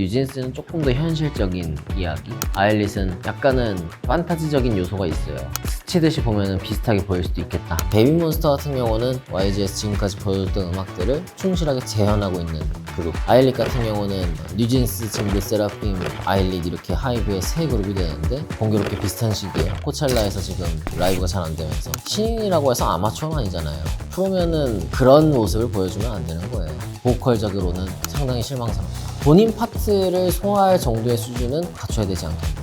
뉴진스는 조금 더 현실적인 이야기, 아일릿은 약간은 판타지적인 요소가 있어요. 스치듯이 보면 비슷하게 보일 수도 있겠다. 베이비몬스터 같은 경우는 YG에서 지금까지 보여줬던 음악들을 충실하게 재현하고 있는 그룹, 아일릿 같은 경우는 뉴진스, 지금 르세라핌, 아일릿 이렇게 하이브의 세 그룹이 되는데 공교롭게 비슷한 시기에 코첼라에서 지금 라이브가 잘 안 되면서 신인이라고 해서 아마추어는 아니잖아요. 프로면은 그런 모습을 보여주면 안 되는 거예요. 보컬적으로는 상당히 실망스럽다. 본인 파트를 소화할 정도의 수준은 갖춰야 되지 않겠나.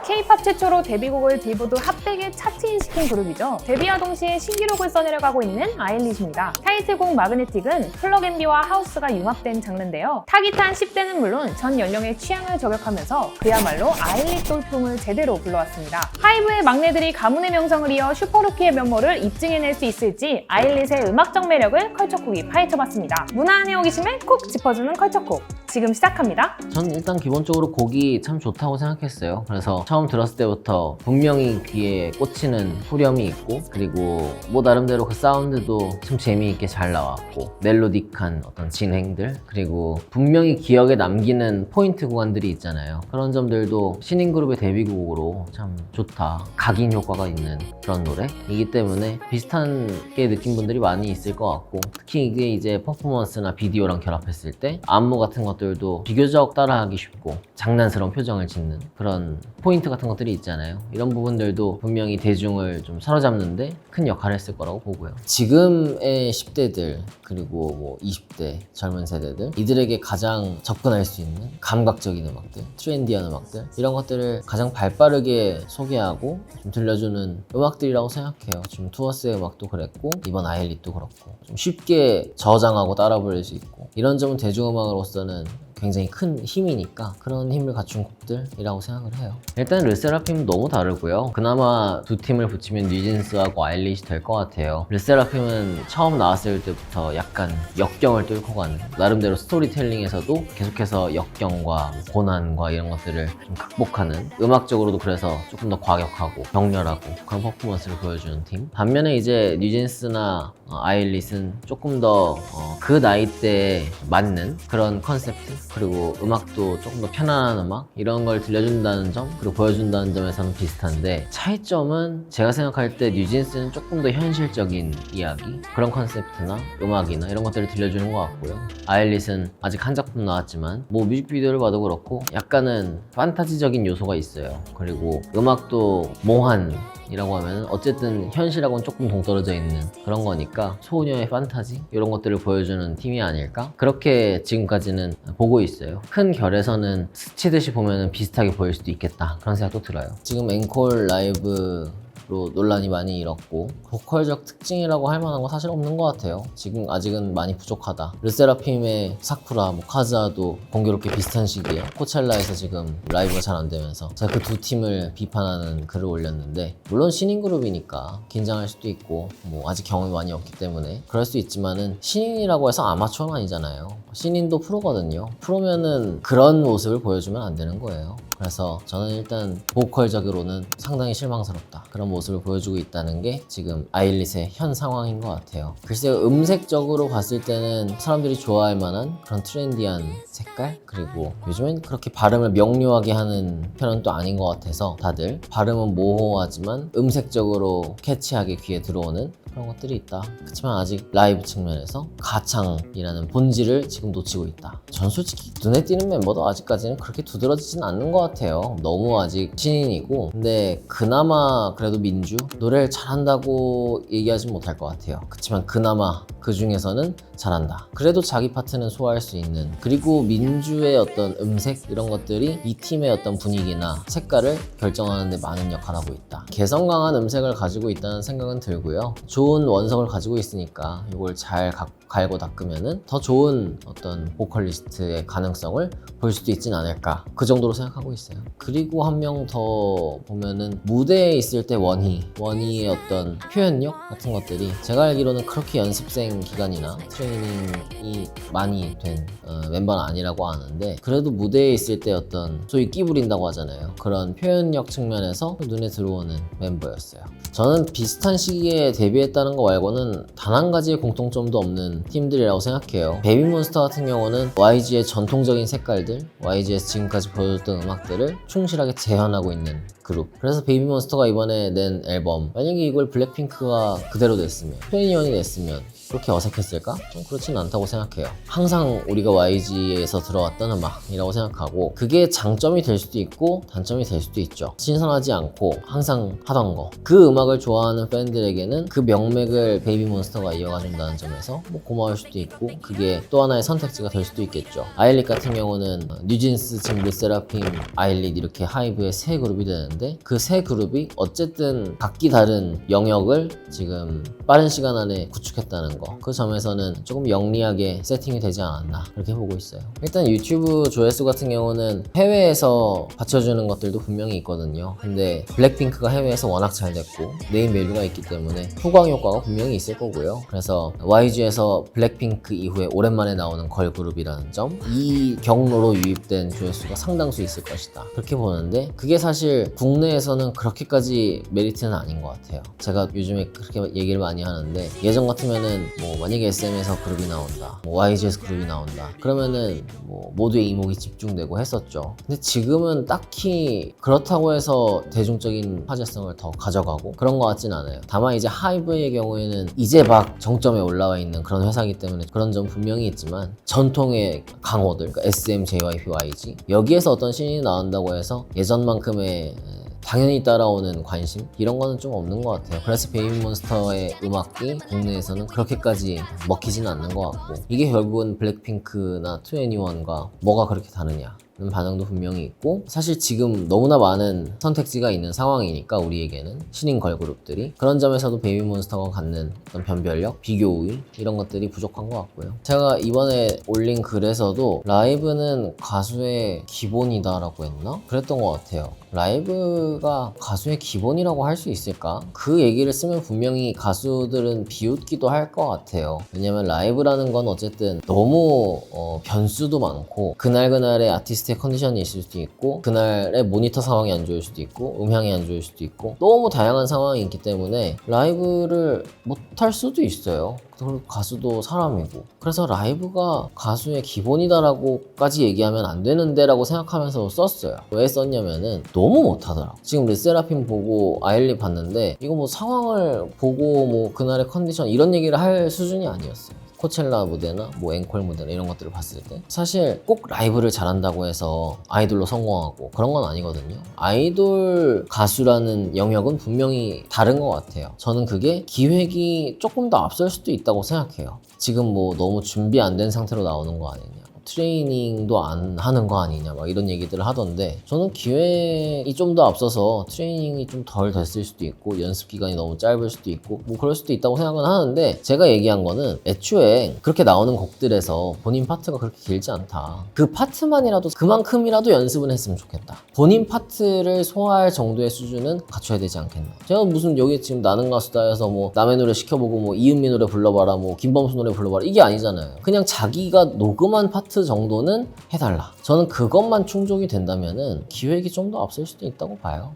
K-팝 최초로 데뷔곡을 빌보드 핫백에 차트인시킨 그룹이죠. 데뷔와 동시에 신기록을 써내려가고 있는 아일릿입니다. 타이틀곡 마그네틱은 플럭 앤 비와 하우스가 융합된 장르인데요. 타깃한 10대는 물론 전 연령의 취향을 저격하면서 그야말로 아일릿 돌풍을 제대로 불러왔습니다. 하이브의 막내들이 가문의 명성을 이어 슈퍼루키의 면모를 입증해낼 수 있을지 아일릿의 음악적 매력을 컬처콕이 파헤쳐봤습니다. 문화 안에 호기심을 콕 짚어주는 컬처콕, 지금 시작합니다. 전 일단 기본적으로 곡이 참 좋다고 생각했어요. 그래서 처음 들었을 때부터 분명히 귀에 꽂히는 후렴이 있고, 그리고 뭐 나름대로 그 사운드도 참 재미있게 잘 나왔고, 멜로딕한 어떤 진행들, 그리고 분명히 기억에 남기는 포인트 구간들이 있잖아요. 그런 점들도 신인 그룹의 데뷔곡으로 참 좋다, 각인 효과가 있는 그런 노래이기 때문에 비슷하게 느낀 분들이 많이 있을 것 같고, 특히 이게 이제 퍼포먼스나 비디오랑 결합했을 때 안무 같은 것들도 비교적 따라하기 쉽고 장난스러운 표정을 짓는 그런 포인트 같은 것들이 있잖아요. 이런 부분들도 분명히 대중을 좀 사로잡는데 큰 역할을 했을 거라고 보고요. 지금의 10대들 그리고 뭐 20대 젊은 세대들, 이들에게 가장 접근할 수 있는 감각적인 음악들, 트렌디한 음악들, 이런 것들을 가장 발빠르게 소개하고 좀 들려주는 음악들이라고 생각해요. 지금 투어스의 음악도 그랬고 이번 아일릿도 그렇고 좀 쉽게 저장하고 따라 부를 수 있고, 이런 점은 대중음악으로서는 굉장히 큰 힘이니까 그런 힘을 갖춘 곡들이라고 생각을 해요. 일단 르세라핌은 너무 다르고요. 그나마 두 팀을 붙이면 뉴진스하고 아일릿이 될 것 같아요. 르세라핌은 처음 나왔을 때부터 약간 역경을 뚫고 가는, 나름대로 스토리텔링에서도 계속해서 역경과 고난과 이런 것들을 좀 극복하는, 음악적으로도 그래서 조금 더 과격하고 격렬하고 그런 퍼포먼스를 보여주는 팀. 반면에 이제 뉴진스나 아일릿은 조금 더 그 나이대에 맞는 그런 컨셉트, 그리고 음악도 조금 더 편안한 음악, 이런 걸 들려준다는 점, 그리고 보여준다는 점에서는 비슷한데, 차이점은 제가 생각할 때 뉴진스는 조금 더 현실적인 이야기, 그런 컨셉트나 음악이나 이런 것들을 들려주는 것 같고요. 아일릿은 아직 한 작품 나왔지만 뭐 뮤직비디오를 봐도 그렇고 약간은 판타지적인 요소가 있어요. 그리고 음악도 몽환 이라고 하면 어쨌든 현실하고는 조금 동떨어져 있는 그런 거니까 소녀의 판타지, 이런 것들을 보여주는 팀이 아닐까, 그렇게 지금까지는 보고 있어요. 큰 결에서는 스치듯이 보면 비슷하게 보일 수도 있겠다, 그런 생각도 들어요. 지금 앵콜 라이브 로 논란이 많이 일었고, 보컬적 특징이라고 할 만한 건 사실 없는 것 같아요. 지금 아직은 많이 부족하다. 르세라핌의 사쿠라, 뭐 카즈아도 공교롭게 비슷한 시기에 코첼라에서 지금 라이브가 잘 안 되면서 제가 그 두 팀을 비판하는 글을 올렸는데, 물론 신인 그룹이니까 긴장할 수도 있고 뭐 아직 경험이 많이 없기 때문에 그럴 수 있지만은, 신인이라고 해서 아마추어는 아니잖아요. 신인도 프로거든요. 프로면은 그런 모습을 보여주면 안 되는 거예요. 그래서 저는 일단 보컬적으로는 상당히 실망스럽다, 그런 모습을 보여주고 있다는 게 지금 아일릿의 현 상황인 것 같아요. 글쎄요, 음색적으로 봤을 때는 사람들이 좋아할 만한 그런 트렌디한 색깔, 그리고 요즘엔 그렇게 발음을 명료하게 하는 편은 또 아닌 것 같아서 다들 발음은 모호하지만 음색적으로 캐치하게 귀에 들어오는 그런 것들이 있다. 그렇지만 아직 라이브 측면에서 가창이라는 본질을 지금 놓치고 있다. 전 솔직히 눈에 띄는 멤버도 아직까지는 그렇게 두드러지진 않는 것 같아요. 너무 아직 신인이고, 근데 그나마 그래도 민주 노래를 잘한다고 얘기하진 못할 것 같아요. 그렇지만 그나마 그 중에서는 잘한다. 그래도 자기 파트는 소화할 수 있는, 그리고 민주의 어떤 음색, 이런 것들이 이 팀의 어떤 분위기나 색깔을 결정하는 데 많은 역할을 하고 있다. 개성 강한 음색을 가지고 있다는 생각은 들고요. 좋은 원성을 가지고 있으니까 이걸 잘 갈고 닦으면은 더 좋은 어떤 보컬리스트의 가능성을 볼 수도 있진 않을까, 그 정도로 생각하고 있어요. 그리고 한 명 더 보면은 무대에 있을 때 원희의 어떤 표현력 같은 것들이 제가 알기로는 그렇게 연습생 기간이나 트레이닝 트레이닝이 많이 된 멤버는 아니라고 하는데 그래도 무대에 있을 때 어떤 소위 끼 부린다고 하잖아요. 그런 표현력 측면에서 눈에 들어오는 멤버였어요. 저는 비슷한 시기에 데뷔했다는 거 말고는 단 한 가지의 공통점도 없는 팀들이라고 생각해요. 베이비몬스터 같은 경우는 YG의 전통적인 색깔들, YG에서 지금까지 보여줬던 음악들을 충실하게 재현하고 있는 그룹. 그래서 베이비몬스터가 이번에 낸 앨범, 만약에 이걸 블랙핑크가 그대로 냈으면, 2NE1이 냈으면 그렇게 어색했을까? 좀 그렇진 않다고 생각해요. 항상 우리가 YG에서 들어왔던 음악이라고 생각하고 그게 장점이 될 수도 있고 단점이 될 수도 있죠. 신선하지 않고 항상 하던 거. 그 음악을 좋아하는 팬들에게는 그 명맥을 베이비몬스터가 이어가준다는 점에서 뭐 고마울 수도 있고 그게 또 하나의 선택지가 될 수도 있겠죠. 아일릿 같은 경우는 뉴진스, 지금 르세라핌, 아일릿 이렇게 하이브의 세 그룹이 되는데 그 세 그룹이 어쨌든 각기 다른 영역을 지금 빠른 시간 안에 구축했다는 거. 그 점에서는 조금 영리하게 세팅이 되지 않았나 그렇게 보고 있어요. 일단 유튜브 조회수 같은 경우는 해외에서 받쳐주는 것들도 분명히 있거든요. 근데 블랙핑크가 해외에서 워낙 잘 됐고 네임 밸류가 있기 때문에 후광 효과가 분명히 있을 거고요. 그래서 YG에서 블랙핑크 이후에 오랜만에 나오는 걸그룹이라는 점, 이 경로로 유입된 조회수가 상당수 있을 것이다 그렇게 보는데 그게 사실 국내에서는 그렇게까지 메리트는 아닌 것 같아요. 제가 요즘에 그렇게 얘기를 많이 하는데 예전 같으면은 뭐 만약에 SM에서 그룹이 나온다, 뭐 YG에서 그룹이 나온다 그러면은 뭐 모두의 이목이 집중되고 했었죠. 근데 지금은 딱히 그렇다고 해서 대중적인 화제성을 더 가져가고 그런 것 같진 않아요. 다만 이제 하이브의 경우에는 이제 막 정점에 올라와 있는 그런 회사이기 때문에 그런 점 분명히 있지만 전통의 강호들, 그러니까 SM, JYP, YG 여기에서 어떤 신인이 나온다고 해서 예전만큼의 당연히 따라오는 관심 이런 거는 좀 없는 것 같아요. 그래서 베이비몬스터의 음악이 국내에서는 그렇게까지 먹히지는 않는 것 같고 이게 결국은 블랙핑크나 2NE1과 뭐가 그렇게 다르냐 는 반응도 분명히 있고 사실 지금 너무나 많은 선택지가 있는 상황이니까 우리에게는 신인 걸그룹들이 그런 점에서도 베이비몬스터가 갖는 어떤 변별력, 비교 우위 이런 것들이 부족한 것 같고요. 제가 이번에 올린 글에서도 라이브는 가수의 기본이다라고 했나? 그랬던 것 같아요. 라이브가 가수의 기본이라고 할 수 있을까? 그 얘기를 쓰면 분명히 가수들은 비웃기도 할 것 같아요. 왜냐면 라이브라는 건 어쨌든 너무 변수도 많고 그날그날의 아티스트의 컨디션이 있을 수도 있고 그날의 모니터 상황이 안 좋을 수도 있고 음향이 안 좋을 수도 있고 너무 다양한 상황이 있기 때문에 라이브를 못할 수도 있어요. 그리고 가수도 사람이고 그래서 라이브가 가수의 기본이다라고까지 얘기하면 안 되는데 라고 생각하면서 썼어요. 왜 썼냐면은 너무 못하더라고. 지금 르세라핌 보고 아일릿 봤는데 이거 뭐 상황을 보고 뭐 그날의 컨디션 이런 얘기를 할 수준이 아니었어요. 코첼라 무대나 뭐 앵콜 무대나 이런 것들을 봤을 때 사실 꼭 라이브를 잘한다고 해서 아이돌로 성공하고 그런 건 아니거든요. 아이돌 가수라는 영역은 분명히 다른 것 같아요. 저는 그게 기획이 조금 더 앞설 수도 있다고 생각해요. 지금 뭐 너무 준비 안 된 상태로 나오는 거 아니냐, 트레이닝도 안 하는 거 아니냐 막 이런 얘기들을 하던데 저는 기획이 좀 더 앞서서 트레이닝이 좀 덜 됐을 수도 있고 연습 기간이 너무 짧을 수도 있고 뭐 그럴 수도 있다고 생각은 하는데 제가 얘기한 거는 애초에 그렇게 나오는 곡들에서 본인 파트가 그렇게 길지 않다. 그 파트만이라도 그만큼이라도 연습은 했으면 좋겠다. 본인 파트를 소화할 정도의 수준은 갖춰야 되지 않겠나. 제가 무슨 여기 지금 나는 가수다에서 뭐 남의 노래 시켜보고 뭐 이은미 노래 불러봐라 뭐 김범수 노래 불러봐라 이게 아니잖아요. 그냥 자기가 녹음한 파트 정도는 해달라. 저는 그것만 충족이 된다면은 기획이 좀 더 앞설 수도 있다고 봐요.